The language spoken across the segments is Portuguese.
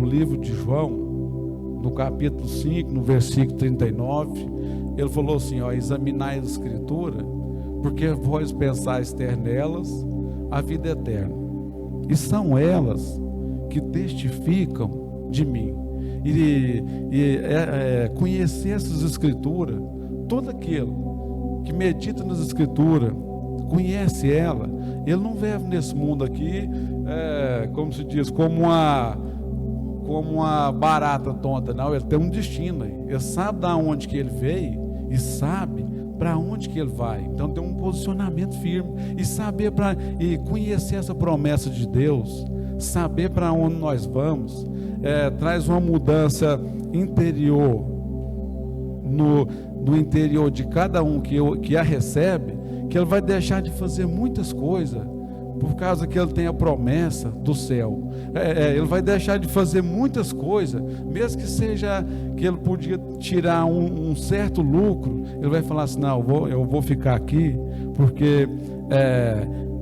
no livro de João, no capítulo 5, no versículo 39, ele falou assim, ó, examinai as escrituras, porque vós pensais ter nelas a vida eterna, e são elas que testificam de mim. Conhecer essas escrituras, todo aquele que medita nas escrituras, conhece ela, ele não vive nesse mundo aqui, como se diz, como uma barata tonta, não. Ele tem um destino, ele sabe de onde que ele veio e sabe para onde que ele vai. Então tem um posicionamento firme, e conhecer essa promessa de Deus, saber para onde nós vamos, traz uma mudança interior no interior de cada um que a recebe, que ele vai deixar de fazer muitas coisas por causa que ele tem a promessa do céu. Ele vai deixar de fazer muitas coisas, mesmo que seja que ele podia tirar um certo lucro, ele vai falar assim, não, eu vou ficar aqui, porque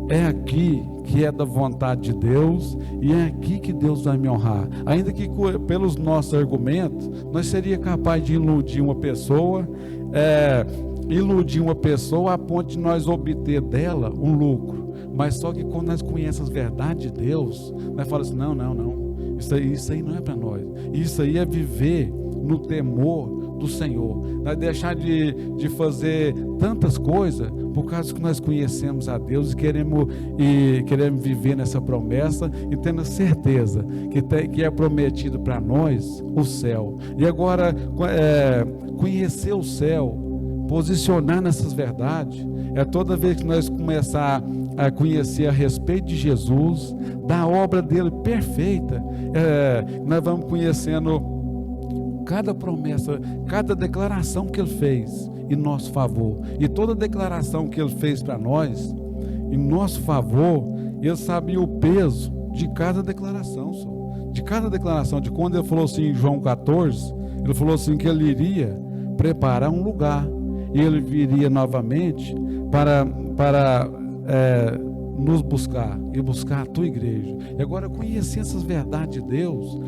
é aqui que é da vontade de Deus, e é aqui que Deus vai me honrar. Ainda que pelos nossos argumentos nós seria capaz de iludir uma pessoa a ponto de nós obter dela um lucro. Mas só que quando nós conhecemos as verdades de Deus, nós falamos assim, não, isso aí não é para nós. Isso aí é viver no temor do Senhor. Nós deixar de fazer tantas coisas por causa que nós conhecemos a Deus e queremos viver nessa promessa e tendo a certeza que é prometido para nós o céu. E agora conhecer o céu, posicionar nessas verdades, toda vez que nós começar a conhecer a respeito de Jesus, da obra dele perfeita, nós vamos conhecendo cada promessa, cada declaração que ele fez em nosso favor, e toda declaração que ele fez para nós em nosso favor, ele sabia o peso de cada declaração, de quando ele falou assim em João 14, ele falou assim que ele iria preparar um lugar, e ele viria novamente para nos buscar e buscar a tua igreja. E agora, conhecer essas verdades de Deus,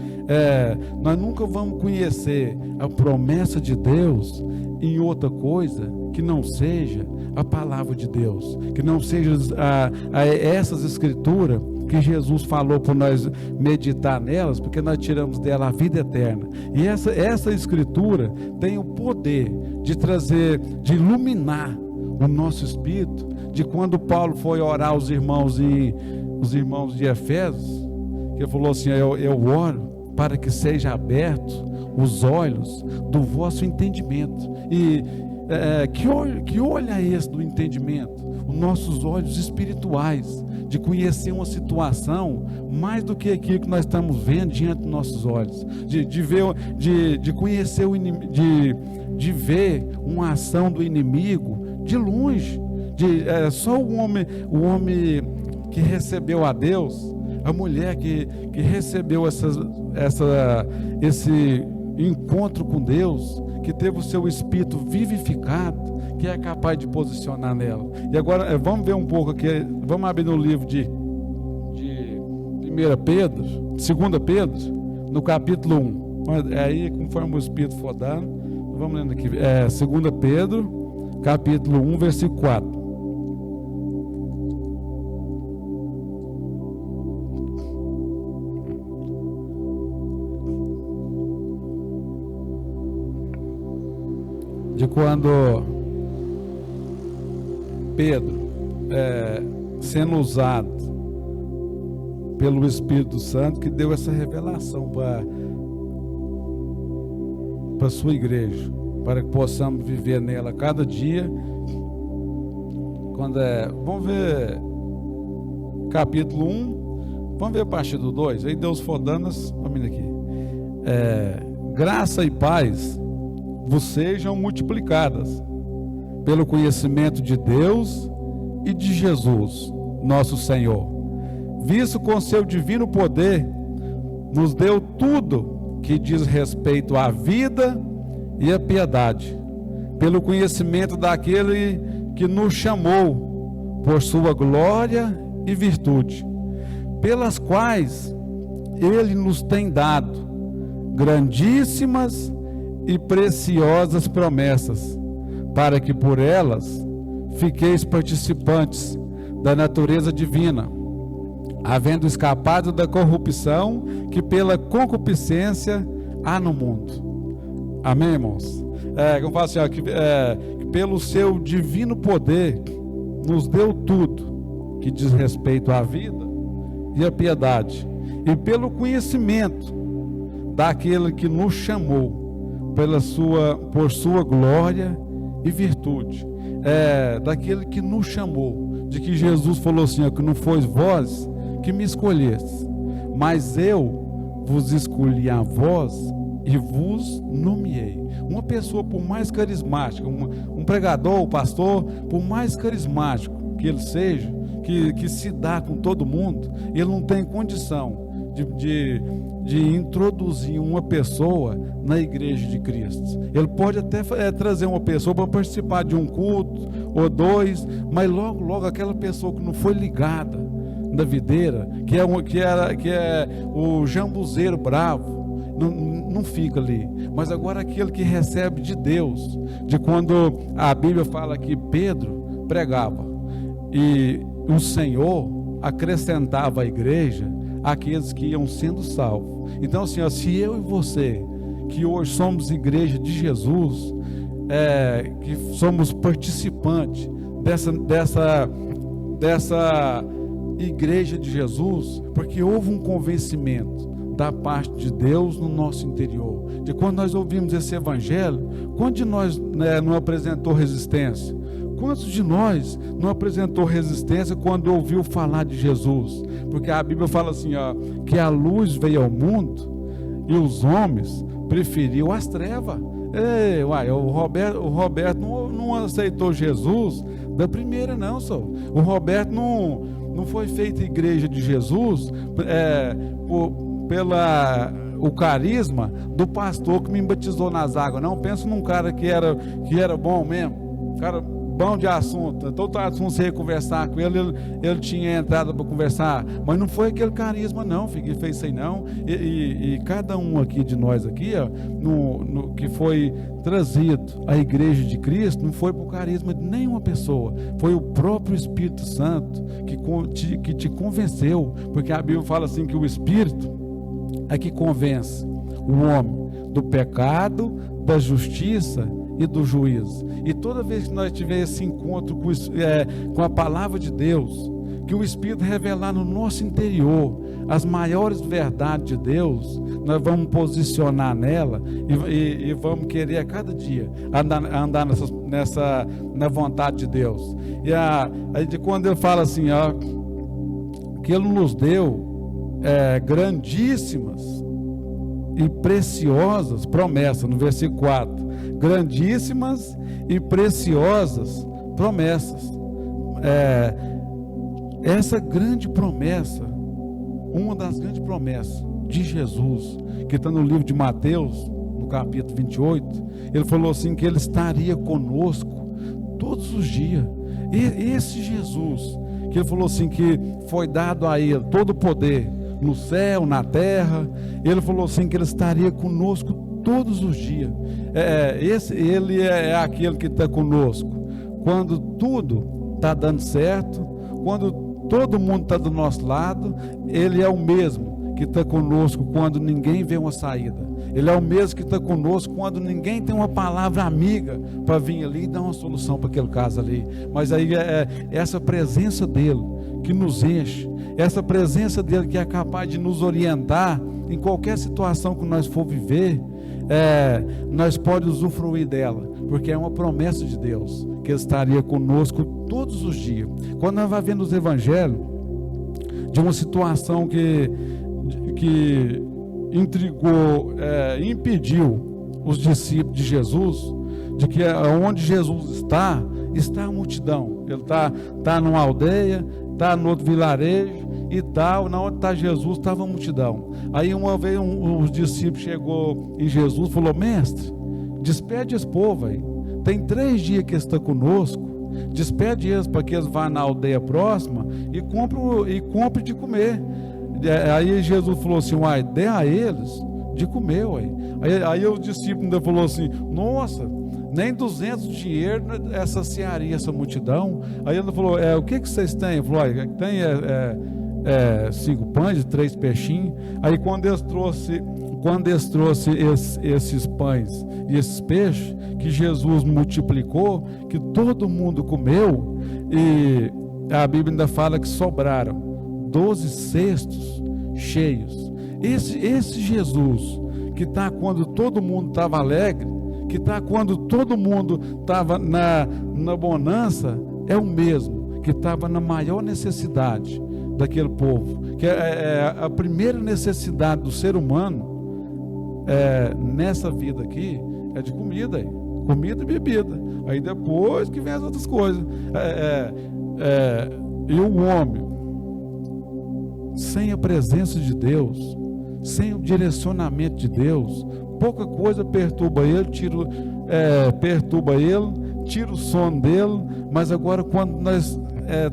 nós nunca vamos conhecer a promessa de Deus em outra coisa que não seja a palavra de Deus, que não seja essas escrituras que Jesus falou para nós meditar nelas, porque nós tiramos dela a vida eterna. E essa escritura tem o poder de trazer, de iluminar o nosso espírito, de quando Paulo foi orar aos irmãos de Efésios, que ele falou assim, eu oro para que seja aberto os olhos do vosso entendimento. E que olho é esse do entendimento? Os nossos olhos espirituais, de conhecer uma situação mais do que aquilo que nós estamos vendo diante dos nossos olhos, de conhecer o inimigo, de ver uma ação do inimigo de longe. Só o homem que recebeu a Deus, a mulher que recebeu esse encontro com Deus, que teve o seu espírito vivificado, que é capaz de posicionar nela. E agora vamos ver um pouco aqui, vamos abrir no livro de 2 Pedro, no capítulo 1. Aí, conforme o Espírito for dando, vamos lendo aqui, 2 Pedro, capítulo 1, versículo 4. De quando Pedro, sendo usado pelo Espírito Santo, que deu essa revelação para a sua igreja, para que possamos viver nela cada dia. Vamos ver capítulo 1, vamos ver a partir do 2, aí Deus for dando, vamos aqui, graça e paz vos sejam multiplicadas pelo conhecimento de Deus e de Jesus, nosso Senhor, visto com seu divino poder nos deu tudo que diz respeito à vida e à piedade, pelo conhecimento daquele que nos chamou por sua glória e virtude, pelas quais ele nos tem dado grandíssimas e preciosas promessas, para que por elas fiqueis participantes da natureza divina, havendo escapado da corrupção que pela concupiscência há no mundo. Amém, irmãos? Como eu falo assim, que pelo seu divino poder nos deu tudo que diz respeito à vida e à piedade, e pelo conhecimento daquele que nos chamou por sua glória e virtude, daquele que nos chamou, de que Jesus falou assim, que não foi vós que me escolheste, mas eu vos escolhi a vós e vos nomeei. Uma pessoa, por mais carismática, um pregador, um pastor, por mais carismático que ele seja, que se dá com todo mundo, ele não tem condição de introduzir uma pessoa na igreja de Cristo. Ele pode até trazer uma pessoa para participar de um culto ou dois, mas logo aquela pessoa que não foi ligada da videira, que é o jambuzeiro bravo, não fica ali. Mas agora aquele que recebe de Deus, de quando a Bíblia fala que Pedro pregava e o Senhor acrescentava à igreja aqueles que iam sendo salvos. Então assim, se eu e você, que hoje somos igreja de Jesus, que somos participantes dessa igreja de Jesus, porque houve um convencimento da parte de Deus no nosso interior, de quando nós ouvimos esse evangelho, quantos de nós não apresentou resistência? Quantos de nós não apresentou resistência quando ouviu falar de Jesus? Porque a Bíblia fala assim, que a luz veio ao mundo e os homens preferiam as trevas. O Roberto não aceitou Jesus da primeira, não, só. O Roberto não foi feita igreja de Jesus o carisma do pastor que me batizou nas águas. Não, penso num cara que era bom mesmo, cara bom de assunto, todo assunto você ia conversar com ele tinha entrada para conversar, mas não foi aquele carisma não, filho, que fez isso aí não, e cada um aqui de nós aqui, que foi trazido à igreja de Cristo, não foi por carisma de nenhuma pessoa, foi o próprio Espírito Santo que te convenceu, porque a Bíblia fala assim, que o Espírito é que convence o homem do pecado, da justiça e do juízo. E toda vez que nós tivermos esse encontro com a palavra de Deus, que o Espírito revelar no nosso interior as maiores verdades de Deus, nós vamos posicionar nela e vamos querer a cada dia andar na vontade de Deus. E quando ele fala assim, que ele nos deu grandíssimas e preciosas promessas, no versículo 4, grandíssimas e preciosas promessas. Essa grande promessa, uma das grandes promessas de Jesus, que está no livro de Mateus, no capítulo 28, ele falou assim, que ele estaria conosco todos os dias. E esse Jesus, que ele falou assim, que foi dado a ele todo o poder no céu, na terra, ele falou assim, que ele estaria conosco todos os dias. Ele é aquele que está conosco quando tudo está dando certo, quando todo mundo está do nosso lado. Ele é o mesmo que está conosco quando ninguém vê uma saída. Ele é o mesmo que está conosco quando ninguém tem uma palavra amiga para vir ali e dar uma solução para aquele caso ali. Mas aí essa presença dele que nos enche, essa presença dele que é capaz de nos orientar em qualquer situação que nós for viver, nós podemos usufruir dela, porque é uma promessa de Deus, que ele estaria conosco todos os dias. Quando nós vamos vendo os evangelhos de uma situação que impediu os discípulos de Jesus, de que onde Jesus está a multidão. Ele está numa aldeia, está no outro vilarejo e tal, na onde está Jesus estava a multidão. Aí uma vez os discípulos chegou em Jesus e falou: mestre, despede esse povo aí, tem 3 dias que está conosco, despede eles para que eles vá na aldeia próxima e compre de comer. Aí Jesus falou assim: dê a eles de comer, ué. Aí o discípulo ainda falou assim: nossa, nem 200 dinheiro saciaria essa multidão. Aí ele falou: o que vocês têm? Ele falou: tem 5 pães e 3 peixinhos. Aí quando eles trouxeram esses pães e esses peixes, que Jesus multiplicou, que todo mundo comeu, e a Bíblia ainda fala que sobraram 12 cestos cheios. Esse Jesus que está quando todo mundo estava alegre, que está quando todo mundo estava na bonança, é o mesmo que estava na maior necessidade daquele povo, que é a primeira necessidade do ser humano nessa vida aqui, é de comida e bebida. Aí depois que vem as outras coisas. E o homem sem a presença de Deus, sem o direcionamento de Deus, pouca coisa perturba ele, tira o sono dele. Mas agora, quando nós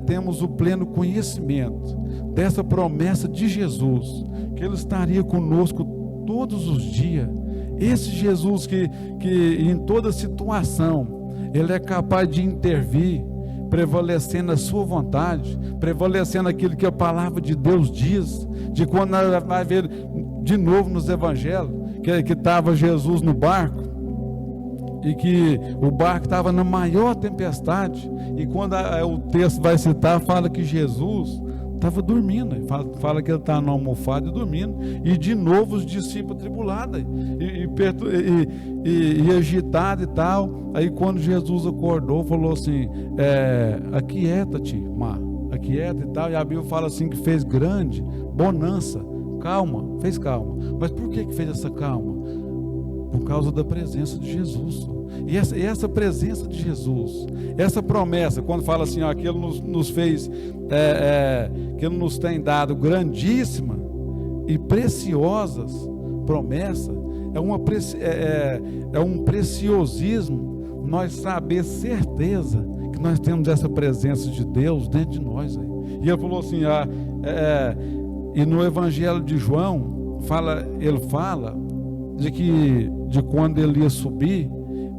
temos o pleno conhecimento dessa promessa de Jesus, que Ele estaria conosco todos os dias, esse Jesus que em toda situação Ele é capaz de intervir, prevalecendo a sua vontade, prevalecendo aquilo que a palavra de Deus diz, de quando nós vai ver de novo nos evangelhos, que estava Jesus no barco, e que o barco estava na maior tempestade, e quando o texto vai citar, fala que Jesus estava dormindo, fala que ele estava na almofada e dormindo, e de novo os discípulos tribulados, e agitados e tal. Aí quando Jesus acordou, falou assim: aquieta-te, mar, aquieta e tal, e a Bíblia fala assim que fez grande bonança, fez calma. Mas por que fez essa calma? Por causa da presença de Jesus. E essa presença de Jesus, essa promessa, quando fala assim, que Ele nos fez, que Ele nos tem dado grandíssima e preciosas promessas, é um preciosismo nós saber certeza que nós temos essa presença de Deus dentro de nós. E ele falou assim, e no Evangelho de João, ele fala de quando ele ia subir,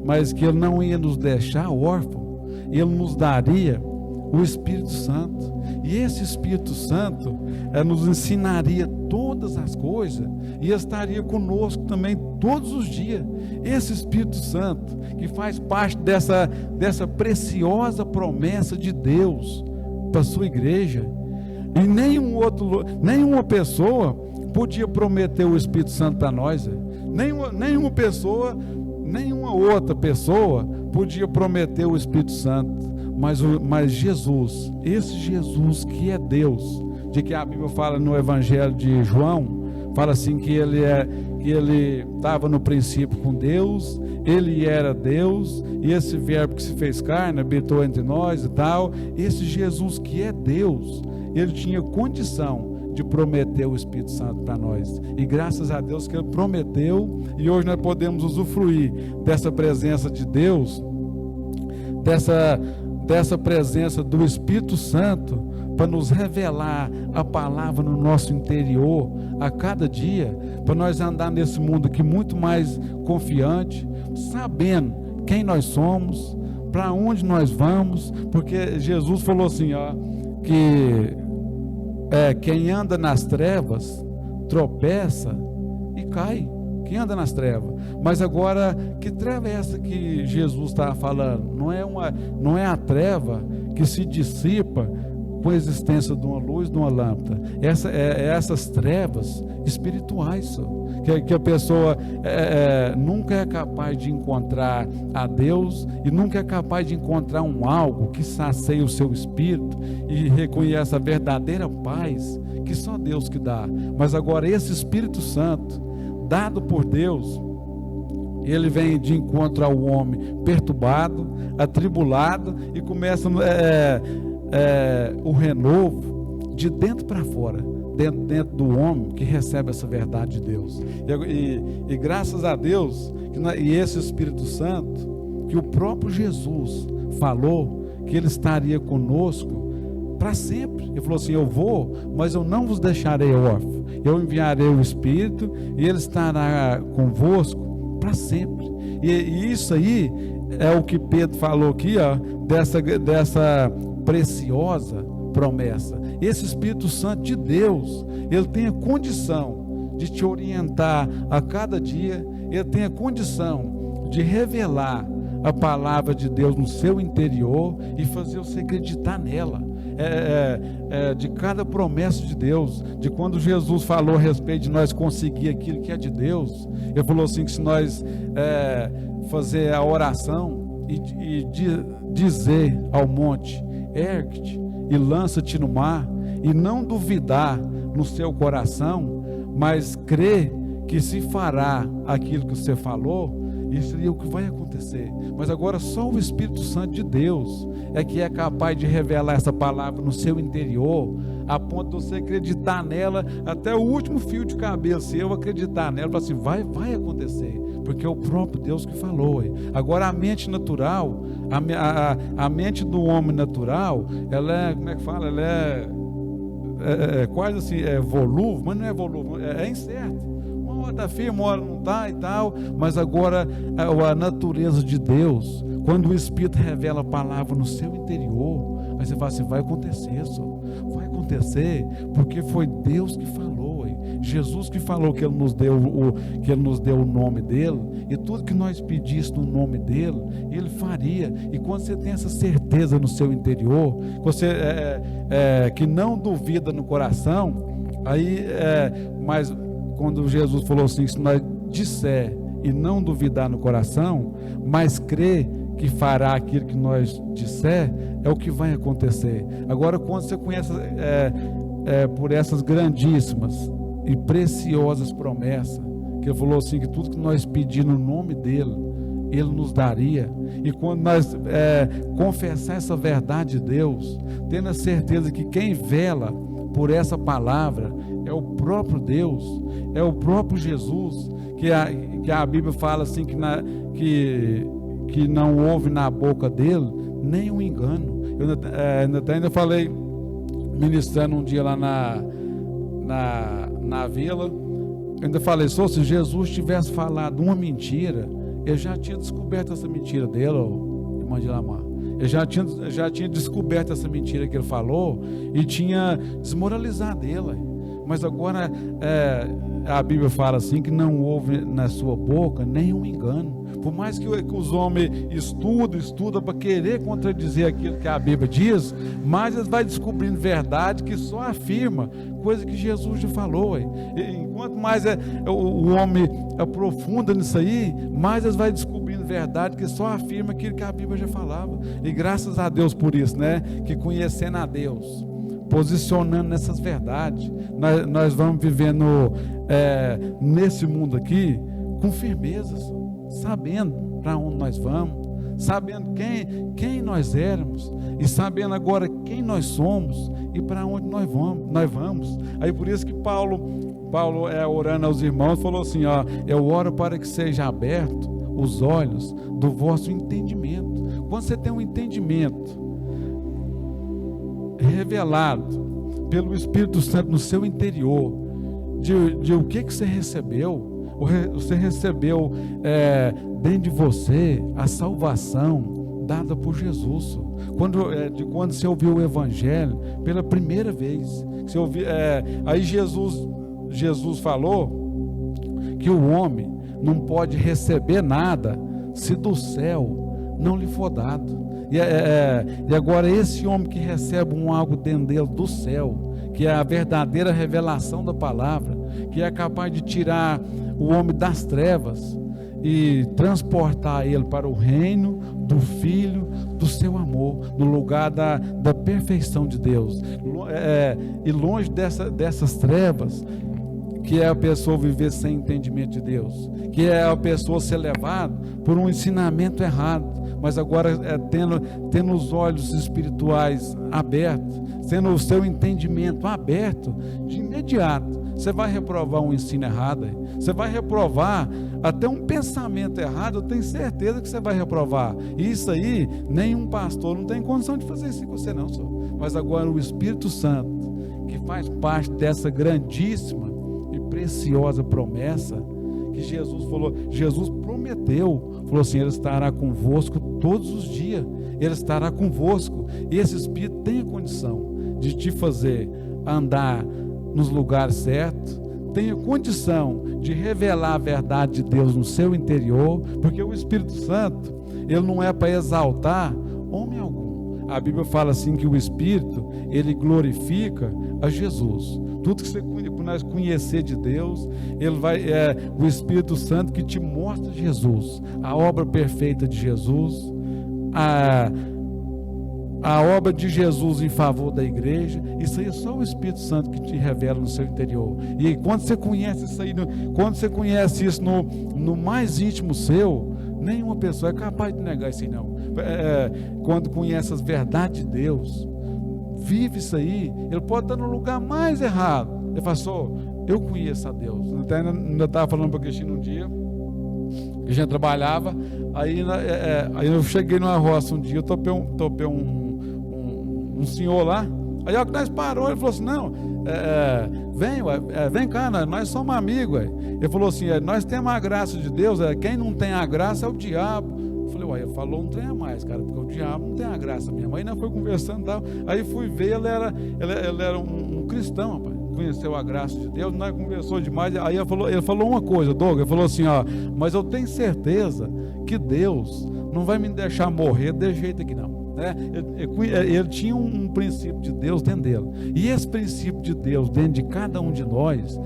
mas que ele não ia nos deixar órfãos, ele nos daria o Espírito Santo, e esse Espírito Santo nos ensinaria todas as coisas, e estaria conosco também todos os dias. Esse Espírito Santo que faz parte dessa preciosa promessa de Deus para a sua igreja. E nenhuma pessoa podia prometer o Espírito Santo para nós. Nenhuma outra pessoa podia prometer o Espírito Santo, mas Jesus, esse Jesus que é Deus, de que a Bíblia fala no Evangelho de João, fala assim que ele estava no princípio com Deus, ele era Deus, e esse verbo que se fez carne habitou entre nós e tal. Esse Jesus que é Deus, ele tinha condição de prometer o Espírito Santo para nós, e graças a Deus que Ele prometeu, e hoje nós podemos usufruir dessa presença de Deus, dessa presença do Espírito Santo, para nos revelar a palavra no nosso interior a cada dia, para nós andar nesse mundo aqui muito mais confiante, sabendo quem nós somos, para onde nós vamos, porque Jesus falou assim, que quem anda nas trevas tropeça e cai. Quem anda nas trevas. Mas agora, que treva é essa que Jesus está falando? Não é a treva que se dissipa com a existência de uma luz, de uma lâmpada. Essas trevas espirituais, que a pessoa nunca é capaz de encontrar a Deus, e nunca é capaz de encontrar algo que sacia o seu espírito e reconhece a verdadeira paz que só Deus que dá. Mas agora esse Espírito Santo dado por Deus, ele vem de encontro ao homem perturbado, atribulado, e começa o renovo de dentro para fora, dentro do homem que recebe essa verdade de Deus. E graças a Deus, e esse Espírito Santo, que o próprio Jesus falou que ele estaria conosco para sempre. Ele falou assim: eu vou, mas eu não vos deixarei órfãos. Eu enviarei o Espírito e Ele estará convosco para sempre. E isso aí é o que Pedro falou aqui, ó, dessa preciosa promessa. Esse Espírito Santo de Deus, ele tem a condição de te orientar a cada dia. Ele tem a condição de revelar a palavra de Deus no seu interior e fazer você acreditar nela. De cada promessa de Deus, de quando Jesus falou a respeito de nós conseguir aquilo que é de Deus. Ele falou assim, que se nós fazer a oração e dizer ao monte: ergue-te e lança-te no mar, e não duvidar no seu coração, mas crer que se fará aquilo que você falou, isso seria o que vai acontecer. Mas agora só o Espírito Santo de Deus é que é capaz de revelar essa palavra no seu interior, a ponto de você acreditar nela, até o último fio de cabelo seu acreditar nela, falar assim: vai acontecer, porque é o próprio Deus que falou. Agora a mente natural, a mente do homem natural, ela é, como é que fala? Ela é quase assim, volúvel, mas não é volúvel, é incerto. Uma hora está firme, uma hora não está e tal. Mas agora a natureza de Deus, quando o Espírito revela a palavra no seu interior, aí você fala assim: vai acontecer, só vai acontecer, porque foi Deus que falou. Jesus que falou que Ele nos deu o nome dEle, e tudo que nós pedíssemos no nome dEle, Ele faria. E quando você tem essa certeza no seu interior, você que não duvida no coração, aí mas quando Jesus falou assim: se nós disser e não duvidar no coração, mas crer que fará aquilo que nós disser, é o que vai acontecer. Agora, quando você conhece por essas grandíssimas e preciosas promessas, que Ele falou assim, que tudo que nós pedimos no nome dEle, Ele nos daria. E quando nós confessar essa verdade de Deus, tendo a certeza que quem vela por essa palavra é o próprio Deus, é o próprio Jesus, que a Bíblia fala assim, que não houve na boca dele nenhum engano. Eu ainda falei, ministrando um dia lá na vila, eu ainda falei: se Jesus tivesse falado uma mentira, eu já tinha descoberto essa mentira dele, irmã de Lamar. Eu já tinha descoberto essa mentira que ele falou e tinha desmoralizado ele. Mas agora a Bíblia fala assim, que não houve na sua boca nenhum engano. Por mais que os homens estudam para querer contradizer aquilo que a Bíblia diz, mas eles vão descobrindo verdade que só afirma coisa que Jesus já falou. Enquanto mais o homem aprofunda nisso aí, mais eles vão descobrindo verdade que só afirma aquilo que a Bíblia já falava. E graças a Deus por isso, né? Que conhecendo a Deus, posicionando nessas verdades, nós vamos vivendo nesse mundo aqui com firmeza, sabendo para onde nós vamos, sabendo quem nós éramos, e sabendo agora quem nós somos e para onde nós vamos. Aí por isso que Paulo orando aos irmãos, falou assim: eu oro para que seja aberto os olhos do vosso entendimento. Quando você tem um entendimento revelado pelo Espírito Santo no seu interior, de o que você recebeu. Você recebeu dentro de você a salvação dada por Jesus. Quando você ouviu o Evangelho pela primeira vez, aí Jesus falou que o homem não pode receber nada se do céu não lhe for dado. E agora esse homem que recebe algo dentro dele do céu, que é a verdadeira revelação da palavra, que é capaz de tirar o homem das trevas e transportar ele para o reino do Filho do seu amor, no lugar da perfeição de Deus, e longe dessas trevas, que é a pessoa viver sem entendimento de Deus, que é a pessoa ser levada por um ensinamento errado, mas agora tendo os olhos espirituais abertos, tendo o seu entendimento aberto, de imediato você vai reprovar um ensino errado, você vai reprovar até um pensamento errado, eu tenho certeza que você vai reprovar. E isso aí, nenhum pastor não tem condição de fazer isso com você não, senhor. Mas agora o Espírito Santo, que faz parte dessa grandíssima e preciosa promessa, que Jesus falou, Jesus prometeu, falou assim, Ele estará convosco todos os dias, Ele estará convosco, e esse Espírito tem a condição de te fazer andar nos lugares certos, tem a condição de revelar a verdade de Deus no seu interior, porque o Espírito Santo, ele não é para exaltar homem algum. A Bíblia fala assim que o Espírito, ele glorifica a Jesus. Tudo que nós conhecer de Deus, ele vai, o Espírito Santo que te mostra Jesus, a obra perfeita de Jesus, a obra de Jesus em favor da igreja. Isso aí é só o Espírito Santo que te revela no seu interior. E quando você conhece isso aí, quando você conhece isso no mais íntimo seu, nenhuma pessoa é capaz de negar isso aí não. Quando conhece as verdades de Deus, vive isso aí, ele pode estar no lugar mais errado, ele fala assim, eu conheço a Deus. Ainda estava falando para o Cristina um dia, que a gente trabalhava, aí eu cheguei numa roça um dia, eu topei um senhor lá, aí ó, que nós parou, ele falou assim, não, vem cá, nós somos amigos, ele falou assim, nós temos a graça de Deus, quem não tem a graça é o diabo. Eu falei, uai, ele falou um trem a mais, cara, porque o diabo não tem a graça mesmo. Aí nós foi conversando e tal, aí fui ver, ele era um cristão, rapaz, conheceu a graça de Deus, nós conversou demais, aí ele falou uma coisa, Douglas, ele falou assim, ó, mas eu tenho certeza que Deus não vai me deixar morrer de jeito aqui não. Ele tinha um princípio de Deus dentro dele, e esse princípio de Deus dentro de cada um de nós,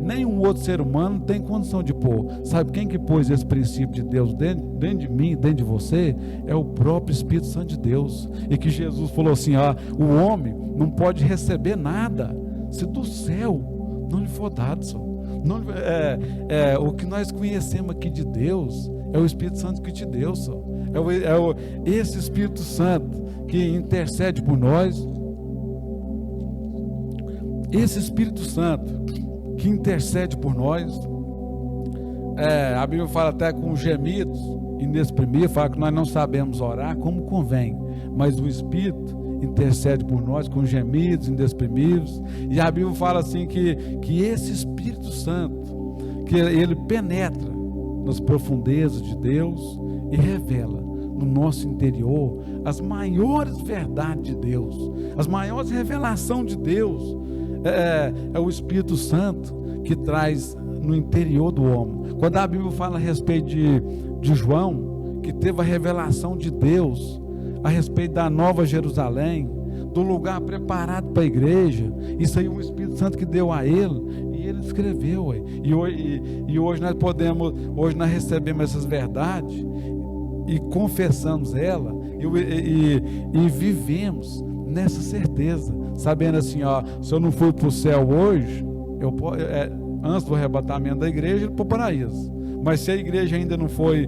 nenhum outro ser humano tem condição de pôr. Sabe quem que pôs esse princípio de Deus dentro de mim, dentro de você? É o próprio Espírito Santo de Deus. E que Jesus falou assim, o homem não pode receber nada se do céu não lhe for dado, só. O que nós conhecemos aqui de Deus é o Espírito Santo que te deu, só. Esse Espírito Santo que intercede por nós, esse Espírito Santo que intercede por nós, a Bíblia fala até com gemidos inexprimíveis, fala que nós não sabemos orar como convém, mas o Espírito intercede por nós com gemidos inexprimíveis. E a Bíblia fala assim que esse Espírito Santo, que ele penetra nas profundezas de Deus e revela no nosso interior as maiores verdades de Deus, as maiores revelações de Deus. É o Espírito Santo que traz no interior do homem. Quando a Bíblia fala a respeito de João, que teve a revelação de Deus a respeito da Nova Jerusalém, do lugar preparado para a igreja, isso aí é o Espírito Santo que deu a ele, e ele escreveu. E hoje nós recebemos essas verdades e confessamos ela e vivemos nessa certeza, sabendo assim, se eu não fui para o céu hoje, antes do arrebatamento da igreja, para o paraíso. Mas se a igreja ainda não foi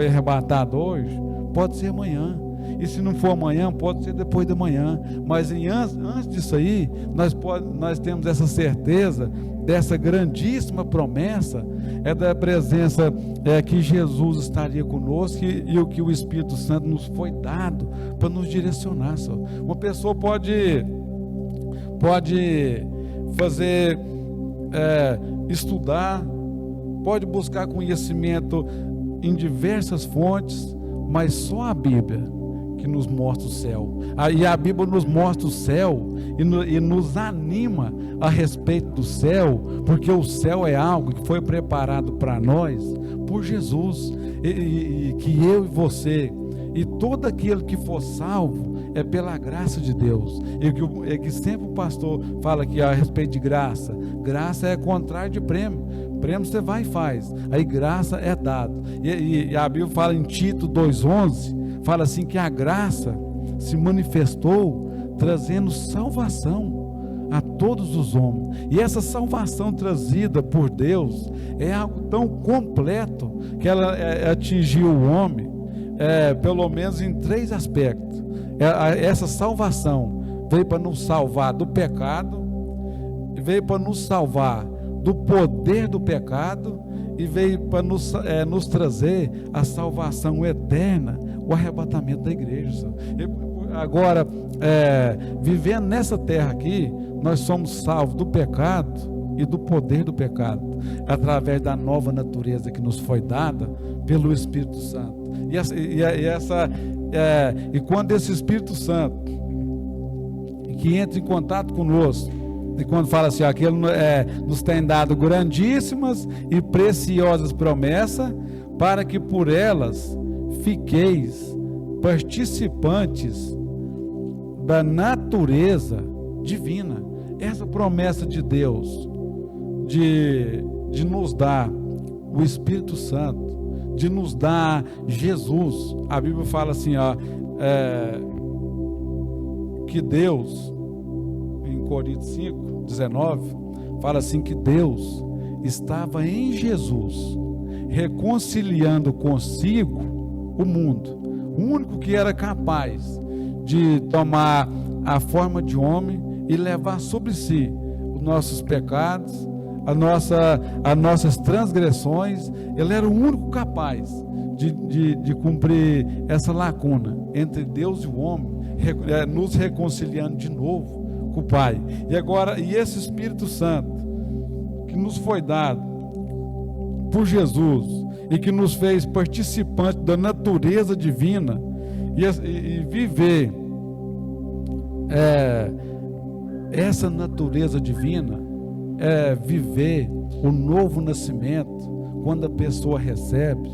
arrebatada hoje, pode ser amanhã. E se não for amanhã, pode ser depois de amanhã. Mas antes disso aí, nós temos essa certeza dessa grandíssima promessa, da presença que Jesus estaria conosco, e o que o Espírito Santo nos foi dado para nos direcionar. Só. Uma pessoa pode fazer, estudar, pode buscar conhecimento em diversas fontes, mas só a Bíblia que nos mostra o céu. E a Bíblia nos mostra o céu e nos anima a respeito do céu, porque o céu é algo que foi preparado para nós por Jesus, e que eu e você e todo aquele que for salvo é pela graça de Deus. E que sempre o pastor fala aqui a respeito de graça. Graça é contrário de prêmio. Prêmio você vai e faz, aí graça é dado. E a Bíblia fala em Tito 2,11, fala assim que a graça se manifestou trazendo salvação a todos os homens. E essa salvação trazida por Deus é algo tão completo que ela atingiu o homem, pelo menos em 3 aspectos. Essa salvação veio para nos salvar do pecado, veio para nos salvar do poder do pecado e veio para nos trazer a salvação eterna, o arrebatamento da igreja, Senhor. Agora, vivendo nessa terra aqui, nós somos salvos do pecado e do poder do pecado, através da nova natureza que nos foi dada pelo Espírito Santo. E quando esse Espírito Santo que entra em contato conosco, e quando fala assim, aquele nos tem dado grandíssimas e preciosas promessas, para que por elas fiqueis participantes da natureza divina. Essa promessa de Deus de nos dar o Espírito Santo, de nos dar Jesus. A Bíblia fala assim, que Deus, em Coríntios 5:19, fala assim, que Deus estava em Jesus reconciliando consigo o mundo, o único que era capaz de tomar a forma de homem e levar sobre si os nossos pecados, as nossas transgressões. Ele era o único capaz de cumprir essa lacuna entre Deus e o homem, nos reconciliando de novo com o Pai. E esse Espírito Santo que nos foi dado por Jesus e que nos fez participantes da natureza divina e viver essa natureza divina, viver o novo nascimento, quando a pessoa recebe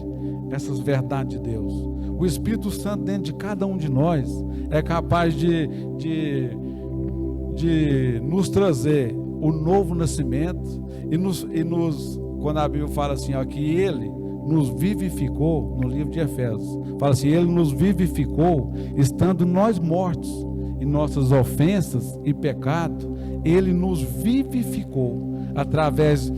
essas verdades de Deus. O Espírito Santo dentro de cada um de nós é capaz de nos trazer o novo nascimento quando a Bíblia fala assim, que Ele nos vivificou, no livro de Efésios, fala assim, Ele nos vivificou, estando nós mortos em nossas ofensas e pecado, Ele nos vivificou através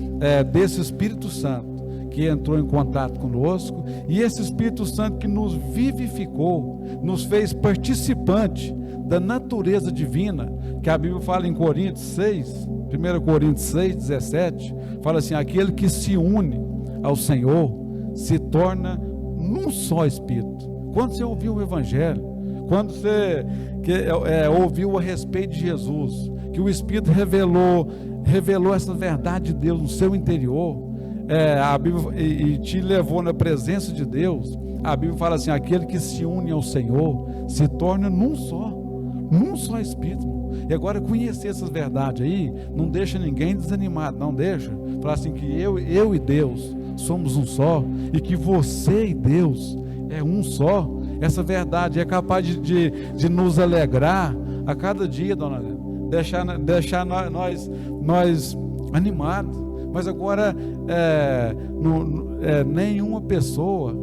desse Espírito Santo que entrou em contato conosco, e esse Espírito Santo que nos vivificou, nos fez participante da natureza divina, que a Bíblia fala em Coríntios 6, 1 Coríntios 6:17, fala assim, aquele que se une ao Senhor se torna num só Espírito. Quando você ouviu o Evangelho, quando você ouviu a respeito de Jesus, que o Espírito revelou essa verdade de Deus no seu interior, a Bíblia, e te levou na presença de Deus, a Bíblia fala assim, aquele que se une ao Senhor se torna num só Espírito. E agora, conhecer essas verdades aí, não deixa ninguém desanimado, não deixa. Fala assim, que eu e Deus somos um só, e que você e Deus é um só. Essa verdade é capaz de nos alegrar a cada dia, dona Helena, deixar nós animados. Mas agora, nenhuma pessoa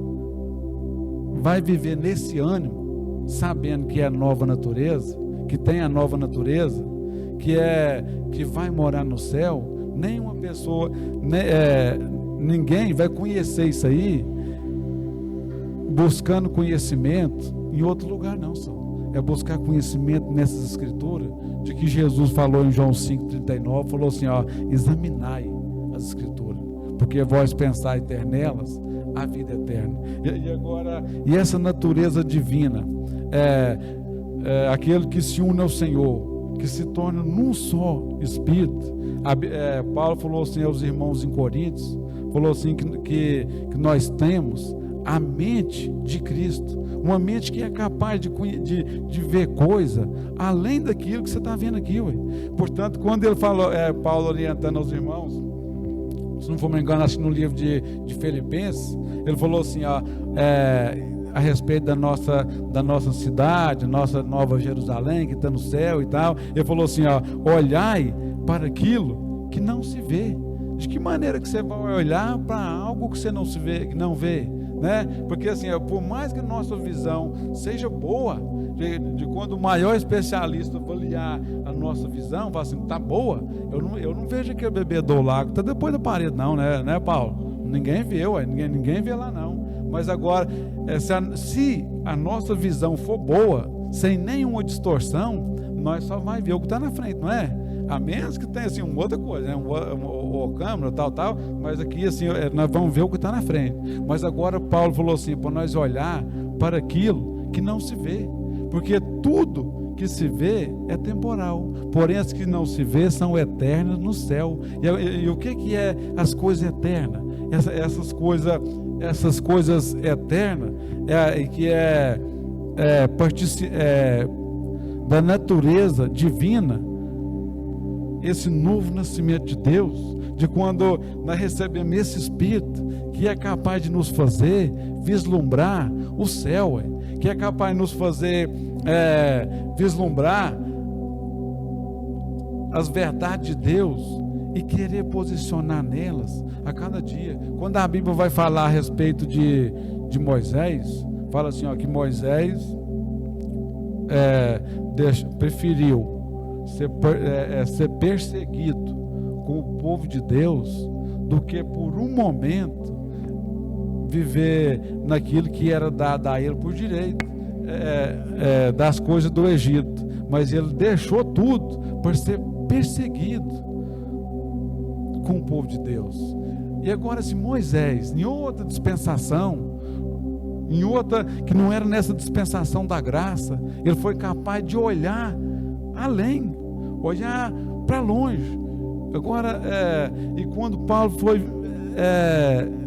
vai viver nesse ânimo, sabendo que é a nova natureza, que tem a nova natureza, que vai morar no céu. Nenhuma pessoa, ninguém vai conhecer isso aí buscando conhecimento em outro lugar, não, só. É buscar conhecimento nessas escrituras, de que Jesus falou em João 5:39, falou assim, examinai as escrituras, porque vós pensais ter nelas a vida eterna. E essa natureza divina, aquele que se une ao Senhor, que se torna num só Espírito. Paulo falou assim aos irmãos em Coríntios, falou assim que nós temos a mente de Cristo, uma mente que é capaz de ver coisa além daquilo que você está vendo aqui, ué. Portanto, quando ele falou, Paulo orientando aos irmãos, se não for me engano, acho que no livro de Filipenses, ele falou assim, a respeito da nossa cidade, nossa Nova Jerusalém, que está no céu e tal, ele falou assim, olhai para aquilo que não se vê. De que maneira que você vai olhar para algo que você não se vê, que não vê, né? Porque assim, por mais que a nossa visão seja boa, de quando o maior especialista avaliar a nossa visão, fala assim, tá boa, eu não vejo aquele bebedouro lá, tá depois da parede não, né Paulo? Ninguém vê, ninguém vê lá não. Mas agora, se a nossa visão for boa, sem nenhuma distorção, nós só vai ver o que está na frente, não é? A menos que tenha assim uma outra coisa, né? Uma câmera, tal, mas aqui assim, nós vamos ver o que está na frente. Mas agora Paulo falou assim, para nós olhar para aquilo que não se vê, porque tudo que se vê é temporal, porém as que não se vê são eternas no céu. E o que é as coisas eternas? Essas coisas eternas que da natureza divina, esse novo nascimento de Deus, de quando nós recebemos esse Espírito que é capaz de nos fazer vislumbrar o céu, que é capaz de nos fazer vislumbrar as verdades de Deus e querer posicionar nelas a cada dia. Quando a Bíblia vai falar a respeito de Moisés, fala assim, que Moisés preferiu ser perseguido com o povo de Deus do que por um momento viver naquilo que era dado a ele por direito, das coisas do Egito. Mas ele deixou tudo para ser perseguido com o povo de Deus. E agora, se Moisés, em outra dispensação, em outra que não era nessa dispensação da graça, ele foi capaz de olhar além, olhar para longe. Agora, e quando Paulo foi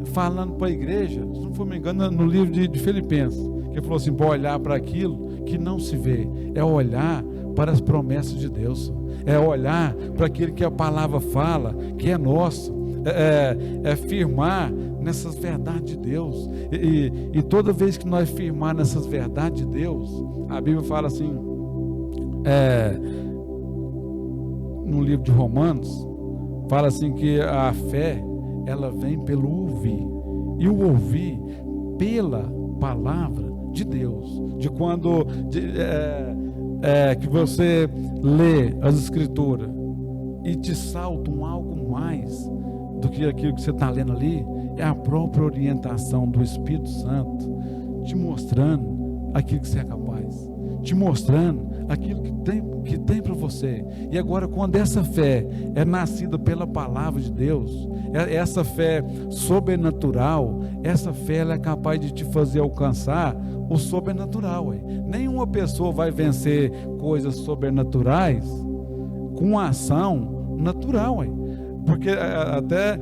falando para a igreja, se não for me engano, no livro de Filipenses, que ele falou assim, para olhar para aquilo que não se vê, é olhar para as promessas de Deus, é olhar para aquilo que a palavra fala, que é nosso, é firmar nessas verdades de Deus, e toda vez que nós firmar nessas verdades de Deus, a Bíblia fala assim, no livro de Romanos, fala assim que a fé, ela vem pelo ouvir, e o ouvir pela palavra de Deus, de quando que você lê as escrituras e te salta algo mais do que aquilo que você está lendo ali, é a própria orientação do Espírito Santo te mostrando aquilo que você é capaz, te mostrando aquilo que tem para você. E agora, quando essa fé é nascida pela palavra de Deus, essa fé sobrenatural, essa fé ela é capaz de te fazer alcançar o sobrenatural. Nenhuma pessoa vai vencer coisas sobrenaturais com ação natural, porque até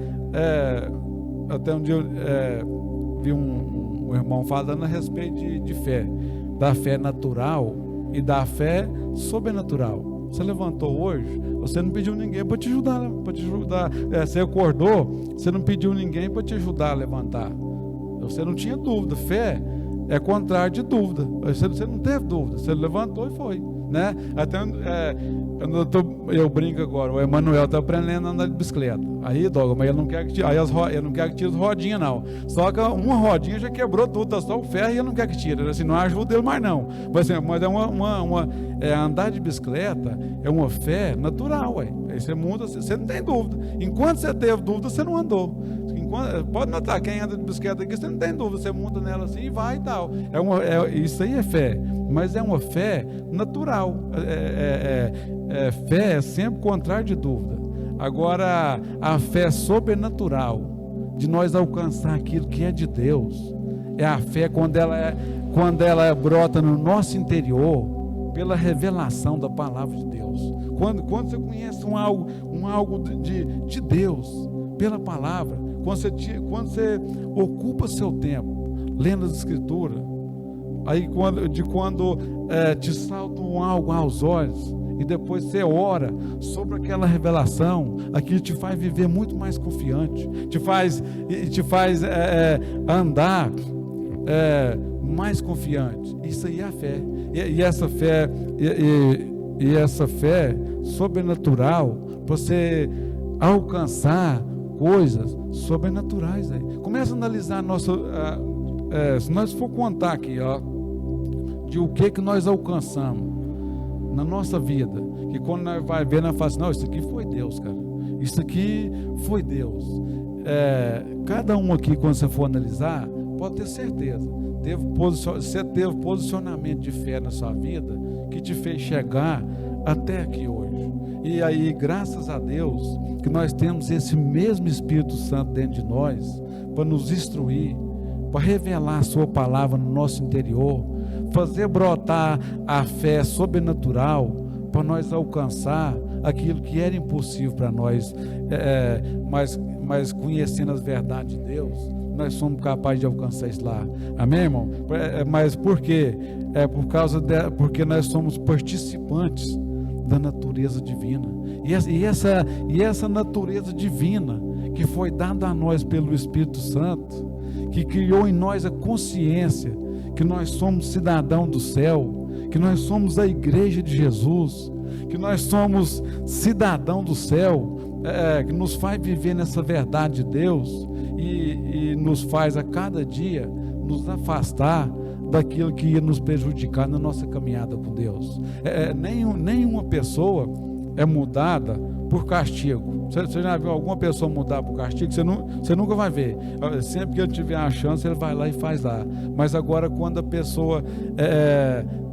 um dia eu vi um irmão falando a respeito de fé, da fé natural e da fé sobrenatural. Você levantou hoje, você não pediu ninguém para te ajudar, você acordou, você não pediu ninguém para te ajudar a levantar, você não tinha dúvida. Fé é contrário de dúvida, você não teve dúvida, você levantou e foi, né? Até eu brinco agora, o Emanuel está aprendendo a andar de bicicleta, aí Douglas, mas ele não quer que tire, ele não quer que tire as rodinhas não, só que uma rodinha já quebrou tudo, tá só o ferro e ele não quer que tire, assim, não ajuda ele mais não, mas andar de bicicleta é uma fé natural, aí você muda, você não tem dúvida, enquanto você teve dúvida, você não andou. Pode notar, quem anda de bicicleta aqui, você não tem dúvida, você monta nela assim e vai e tal, isso aí é fé, mas é uma fé natural. Fé é sempre contrário de dúvida. Agora, a fé sobrenatural, de nós alcançar aquilo que é de Deus, é a fé quando ela brota no nosso interior, pela revelação da palavra de Deus. Quando você conhece um algo de Deus, pela palavra, quando você ocupa seu tempo lendo as escrituras, aí quando te salta algo aos olhos, e depois você ora sobre aquela revelação, aquilo te faz viver muito mais confiante, te faz andar mais confiante. Isso aí é a fé, e essa fé sobrenatural, para você alcançar coisas sobrenaturais. Começa a analisar se nós for contar aqui, de o que nós alcançamos na nossa vida, que quando nós vai ver, nós falamos assim, não, isso aqui foi Deus, cara, isso aqui foi Deus. Cada um aqui, quando você for analisar, pode ter certeza, você teve posicionamento de fé na sua vida, que te fez chegar até aqui hoje. E aí, graças a Deus, que nós temos esse mesmo Espírito Santo dentro de nós, para nos instruir, para revelar a sua palavra no nosso interior, fazer brotar a fé sobrenatural, para nós alcançar aquilo que era impossível para nós, mas conhecendo as verdades de Deus, nós somos capazes de alcançar isso lá. Amém, irmão? Mas por quê? Porque nós somos participantes da natureza divina. E essa natureza divina que foi dada a nós pelo Espírito Santo, que criou em nós a consciência que nós somos cidadão do céu, que nós somos a igreja de Jesus, que nós somos cidadão do céu, que nos faz viver nessa verdade de Deus e nos faz a cada dia nos afastar daquilo que ia nos prejudicar na nossa caminhada com Deus. Nenhuma pessoa é mudada por castigo. Você já viu alguma pessoa mudar por castigo? Você nunca vai ver. Sempre que ele tiver a chance, ele vai lá e faz lá. Mas agora, quando a pessoa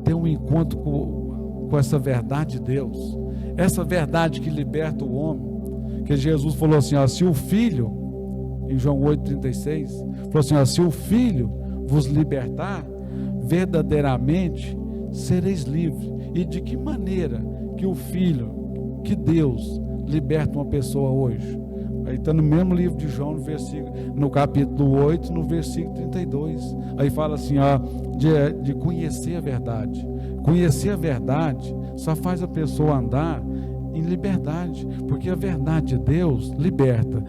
tem um encontro com essa verdade de Deus, essa verdade que liberta o homem, que Jesus falou assim, ó, se o Filho, em João 8,36, falou assim, ó, se o Filho vos libertar, verdadeiramente sereis livres. E de que maneira que o Filho, que Deus liberta uma pessoa hoje? Aí está no mesmo livro de João, no capítulo 8, no versículo 32. Aí fala assim, ó, de conhecer a verdade. Conhecer a verdade só faz a pessoa andar em liberdade, porque a verdade de Deus liberta.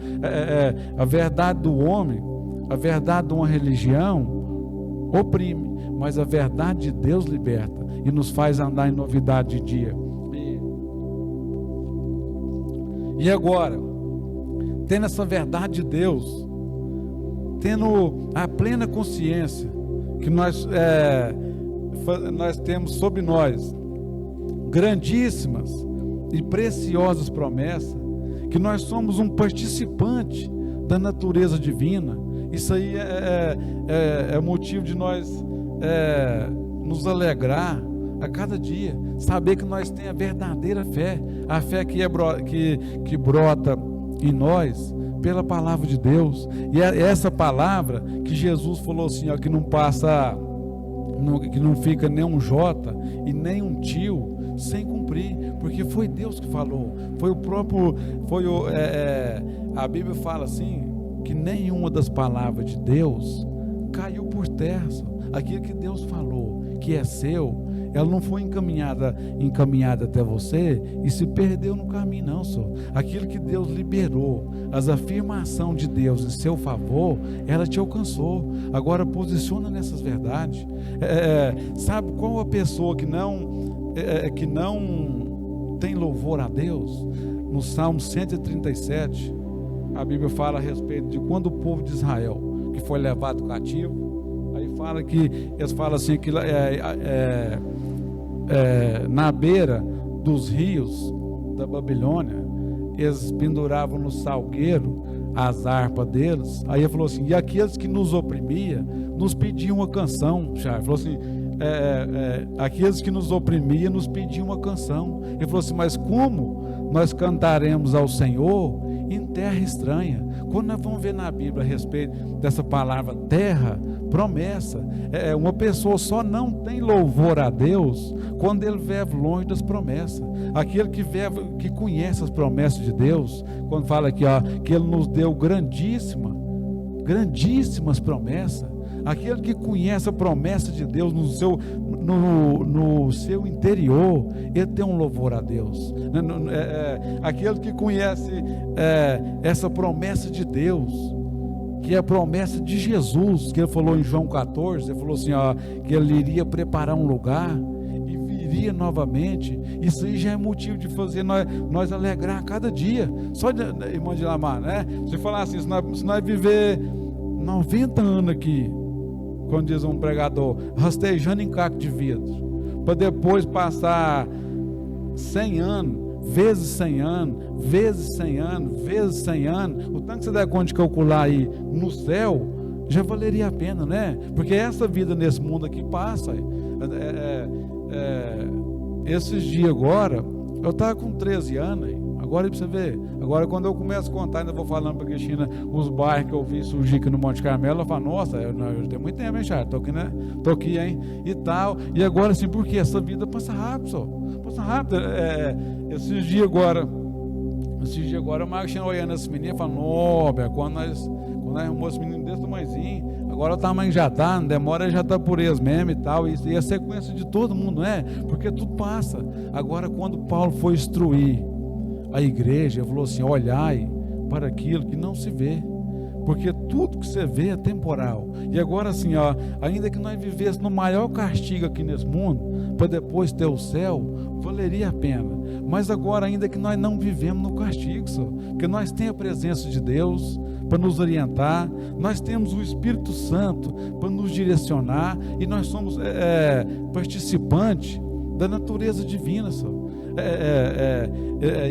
A verdade do homem, a verdade de uma religião oprime, mas a verdade de Deus liberta e nos faz andar em novidade de dia. E agora, tendo essa verdade de Deus, tendo a plena consciência que nós temos sobre nós grandíssimas e preciosas promessas, que nós somos um participante da natureza divina, isso aí é motivo de nós nos alegrar a cada dia, saber que nós temos a verdadeira fé, a fé que brota em nós pela palavra de Deus. E é essa palavra que Jesus falou assim, ó, que não passa, que não fica nem um jota e nem um tio sem cumprir, porque foi Deus que falou, a Bíblia fala assim, que nenhuma das palavras de Deus caiu por terra. Aquilo que Deus falou, que é seu, ela não foi encaminhada até você e se perdeu no caminho, não, senhor. Aquilo que Deus liberou, as afirmações de Deus em seu favor, ela te alcançou. Agora posiciona nessas verdades. Sabe qual a pessoa que não tem louvor a Deus? No Salmo 137, a Bíblia fala a respeito de quando o povo de Israel, que foi levado cativo, aí fala que, eles falam assim, que na beira dos rios da Babilônia, eles penduravam no salgueiro as harpas deles. Aí ele falou assim, e aqueles que nos oprimiam, nos pediam uma canção. Ele falou assim, aqueles que nos oprimiam, nos pediam uma canção. Ele falou assim, mas como nós cantaremos ao Senhor em terra estranha? Quando nós vamos ver na Bíblia a respeito dessa palavra terra, promessa, uma pessoa só não tem louvor a Deus quando ele vive longe das promessas. Aquele que conhece as promessas de Deus, quando fala aqui, ó, que ele nos deu grandíssimas promessas, aquele que conhece a promessa de Deus no seu interior, ele tem um louvor a Deus. Aquele que conhece essa promessa de Deus, que é a promessa de Jesus, que ele falou em João 14, ele falou assim, ó, que ele iria preparar um lugar e viria novamente. Isso aí já é motivo de fazer nós alegrar a cada dia. Só irmão de Lamar, né? Se falar assim, se nós viver 90 anos aqui, quando diz um pregador, rastejando em caco de vidro, para depois passar 100 anos, vezes 100 anos, vezes 100 anos, vezes 100 anos, o tanto que você der conta de calcular aí no céu, já valeria a pena, né? Porque essa vida nesse mundo aqui passa. Esses dias agora, Eu estava com 13 anos, agora para você ver, agora quando eu começo a contar, ainda vou falando para a Cristina os bairros que eu vi surgir aqui no Monte Carmelo, ela fala, nossa, eu tenho muito tempo, hein, Charles, tô aqui, hein, e tal, e agora assim, porque essa vida passa rápido, só, passa rápido, esses dias agora, a Marchinha olhando esse menino, falando, nossa, quando nós arrumamos esse menino desse tamanhozinho, agora o tamanho já tá, não demora, já tá por eles mesmo e tal, e a sequência de todo mundo, porque tudo passa. Agora, quando Paulo foi instruir a igreja, ele falou assim, olhai para aquilo que não se vê, porque tudo que você vê é temporal. E agora assim, ainda que nós vivêssemos no maior castigo aqui nesse mundo, para depois ter o céu, valeria a pena. Mas agora, ainda que nós não vivemos no castigo, só, porque nós temos a presença de Deus para nos orientar, nós temos o Espírito Santo para nos direcionar, e nós somos participantes da natureza divina, só.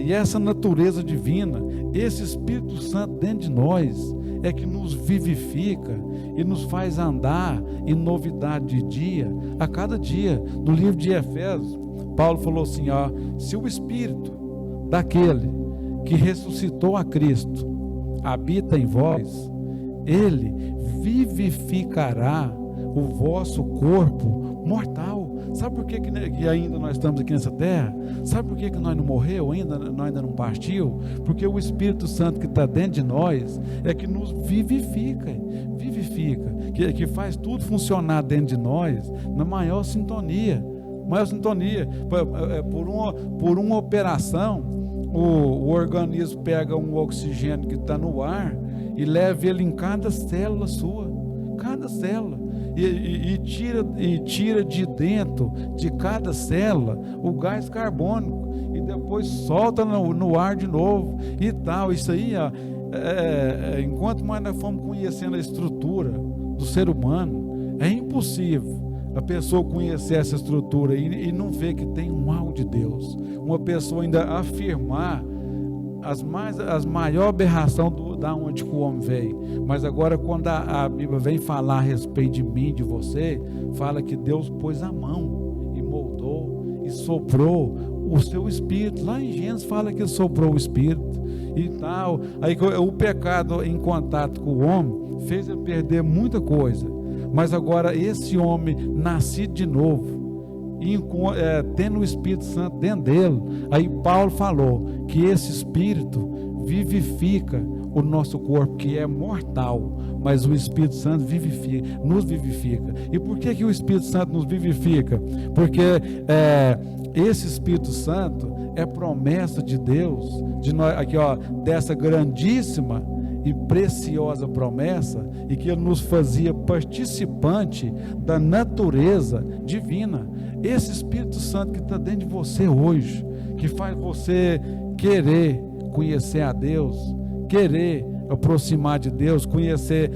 E essa natureza divina, esse Espírito Santo dentro de nós, é que nos vivifica e nos faz andar em novidade de dia a cada dia. No livro de Efésios, Paulo falou assim, se o Espírito daquele que ressuscitou a Cristo habita em vós, ele vivificará o vosso corpo mortal. Sabe por que ainda nós estamos aqui nessa terra? Sabe por que nós não morreu ainda, nós ainda não partiu? Porque o Espírito Santo que está dentro de nós é que nos vivifica, que faz tudo funcionar dentro de nós na maior sintonia. Por uma operação, o organismo pega um oxigênio que está no ar e leva ele em cada célula sua, cada célula. E tira de dentro de cada célula o gás carbônico e depois solta no ar de novo e tal. Isso aí, enquanto mais nós fomos conhecendo a estrutura do ser humano, é impossível a pessoa conhecer essa estrutura e não ver que tem um algo de Deus. Uma pessoa ainda afirmar as maior aberração da onde o homem veio. Mas agora, quando a Bíblia vem falar a respeito de mim, de você, fala que Deus pôs a mão e moldou e soprou o seu Espírito. Lá em Gênesis fala que soprou o Espírito e tal. Aí o pecado em contato com o homem fez ele perder muita coisa. Mas agora esse homem nascido de novo, tendo o Espírito Santo dentro dele, aí Paulo falou que esse Espírito vivifica o nosso corpo, que é mortal, mas o Espírito Santo nos vivifica. E por que o Espírito Santo nos vivifica? Porque esse Espírito Santo é promessa de Deus, de nós, aqui, dessa grandíssima e preciosa promessa, e que ele nos fazia participante da natureza divina. Esse Espírito Santo que está dentro de você hoje, que faz você querer conhecer a Deus, querer aproximar de Deus, conhecer,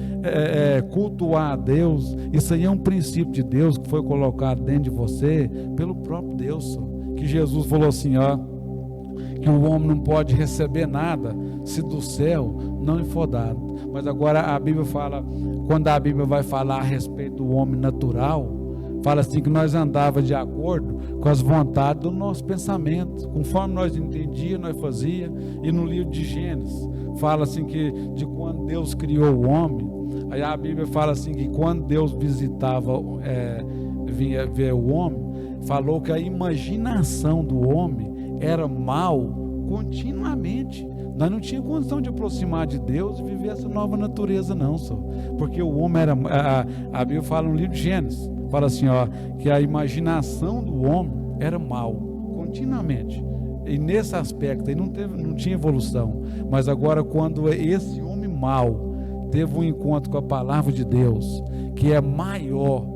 cultuar a Deus. Isso aí é um princípio de Deus que foi colocado dentro de você pelo próprio Deus, que Jesus falou assim, que o homem não pode receber nada se do céu não lhe for dado. Mas agora a Bíblia fala, quando a Bíblia vai falar a respeito do homem natural, fala assim que nós andávamos de acordo com as vontades do nosso pensamento, conforme nós entendíamos, nós fazíamos. E no livro de Gênesis fala assim que de quando Deus criou o homem, aí a Bíblia fala assim que quando Deus visitava, vinha ver o homem, falou que a imaginação do homem era mal continuamente. Nós não tínhamos condição de aproximar de Deus e viver essa nova natureza, não, só. Porque o homem era. A Bíblia fala no livro de Gênesis, fala assim, que a imaginação do homem era mal continuamente. E nesse aspecto aí não tinha evolução. Mas agora, quando esse homem mau teve um encontro com a palavra de Deus, que é maior,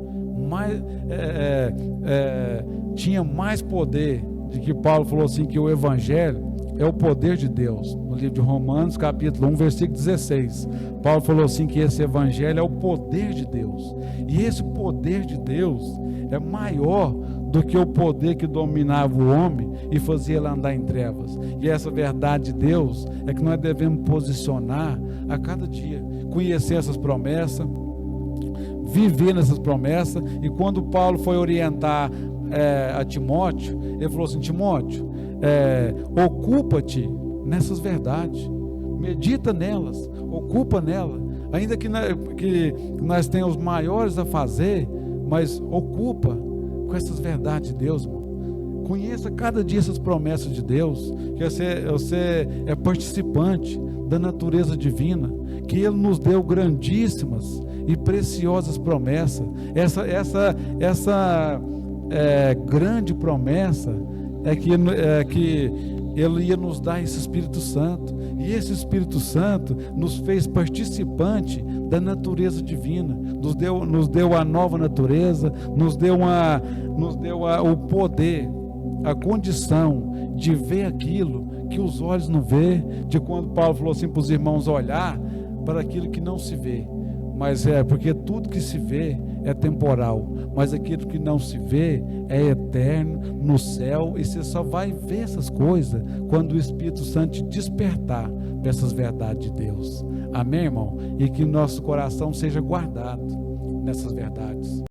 tinha mais poder, de que Paulo falou assim, que o Evangelho é o poder de Deus. No livro de Romanos, capítulo 1, versículo 16, Paulo falou assim, que esse Evangelho é o poder de Deus. E esse poder de Deus é maior do que o poder que dominava o homem e fazia ele andar em trevas. E essa verdade de Deus é que nós devemos posicionar a cada dia, conhecer essas promessas, viver nessas promessas. E quando Paulo foi orientar a Timóteo, ele falou assim, Timóteo, ocupa-te nessas verdades, medita nelas, ocupa nela, ainda que nós tenhamos maiores a fazer, mas ocupa com essas verdades de Deus, irmão. Conheça cada dia essas promessas de Deus, que você é participante da natureza divina, que Ele nos deu grandíssimas e preciosas promessas. Essa grande promessa é que Ele ia nos dar esse Espírito Santo, e esse Espírito Santo nos fez participante da natureza divina, nos deu a nova natureza, nos deu o poder, a condição de ver aquilo que os olhos não vê, de quando Paulo falou assim para os irmãos olhar para aquilo que não se vê, mas porque tudo que se vê é temporal, mas aquilo que não se vê é eterno no céu, e você só vai ver essas coisas quando o Espírito Santo te despertar para essas verdades de Deus. Amém, irmão? E que nosso coração seja guardado nessas verdades.